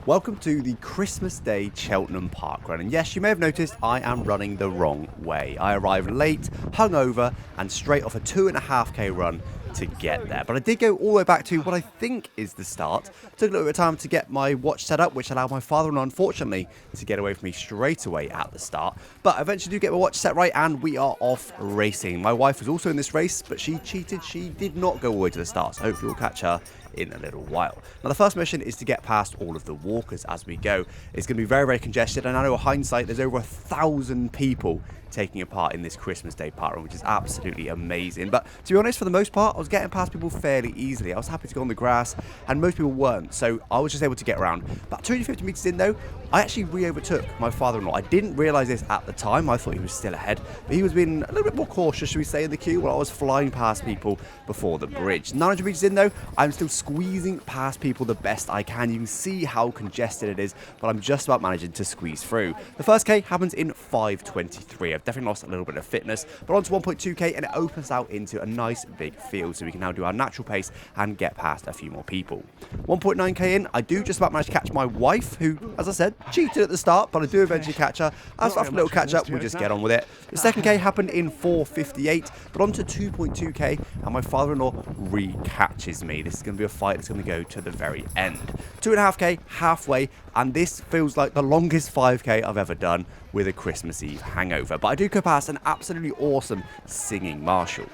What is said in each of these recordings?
Welcome to the Christmas Day Cheltenham Parkrun, and yes, you may have noticed I am running the wrong way. I arrived late, hungover, and straight off a 2.5k run to get there. But I did go all the way back to what I think is the start. Took a little bit of time to get my watch set up, which allowed my father-in-law, unfortunately, to get away from me straight away at the start. But I eventually do get my watch set right, and we are off racing. My wife was also in this race, but she cheated. She did not go all the way to the start, so hopefully we'll catch her in a little while. Now, the first mission is to get past all of the walkers as we go. It's going to be very, very congested, and I know in hindsight there's over 1,000 people taking a part in this Christmas Day parkrun, which is absolutely amazing. But to be honest, for the most part, I was getting past people fairly easily. I was happy to go on the grass, and most people weren't, so I was just able to get around. About 250 meters in, though, I actually re-overtook my father-in-law. I didn't realise this at the time. I thought he was still ahead, but he was being a little bit more cautious, should we say, in the queue while I was flying past people before the bridge. 900 meters in, though, I'm still squeezing past people the best I can. You can see how congested it is, but I'm just about managing to squeeze through. The first K happens in 5:23. I've definitely lost a little bit of fitness, but on to 1.2k, and it opens out into a nice big field, so we can now do our natural pace and get past a few more people. 1.9k in, I do just about manage to catch my wife, who, as I said, cheated at the start, but I do eventually catch her. As after a little catch up, we'll just get on with it. The second K happened in 4:58, but on to 2.2k, and my father-in-law re-catches me. This is going to be a fight that's going to go to the very end. 2.5k, halfway, and this feels like the longest 5k I've ever done with a Christmas Eve hangover. But I do go past an absolutely awesome singing marshal.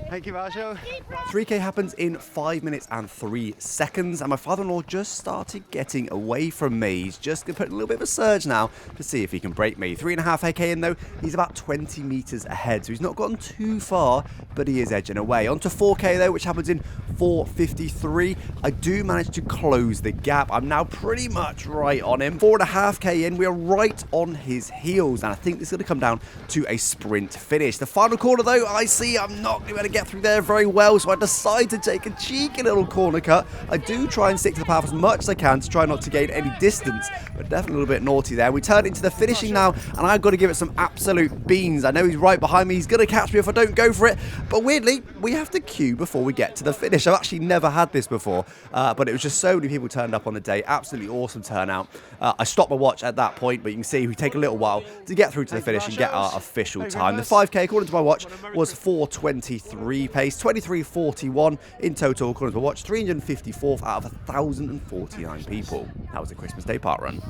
Thank you, Marshall. 3k happens in 5 minutes and 3 seconds, and my father-in-law just started getting away from me. He's just going to put a little bit of a surge now to see if he can break me. 3.5k in, though, he's about 20 meters ahead, so he's not gotten too far, but he is edging away. On to 4k, though, which happens in 4:53. I do manage to close the gap. I'm now pretty much right on him. 4.5k in, we are right on his heels, and I think this is going to come down to a sprint finish. The final corner, though, I see I'm not going to be able to get through there very well, so I decide to take a cheeky little corner cut. I do try and stick to the path as much as I can to try not to gain any distance, but definitely a little bit naughty there. We turn into the finishing now, and I've got to give it some absolute beans. I know he's right behind me. He's going to catch me if I don't go for it, but weirdly, we have to queue before we get to the finish. I've actually never had this before, but it was just so many people turned up on the day. Absolutely awesome turnout. I stopped my watch at that point, but you can see we take a little while to get through to the finish and get our official time. The 5k, according to my watch, was 4:23 pace, 23:41 in total, according to my watch, 354th out of 1,049 people. That was a Christmas Day parkrun.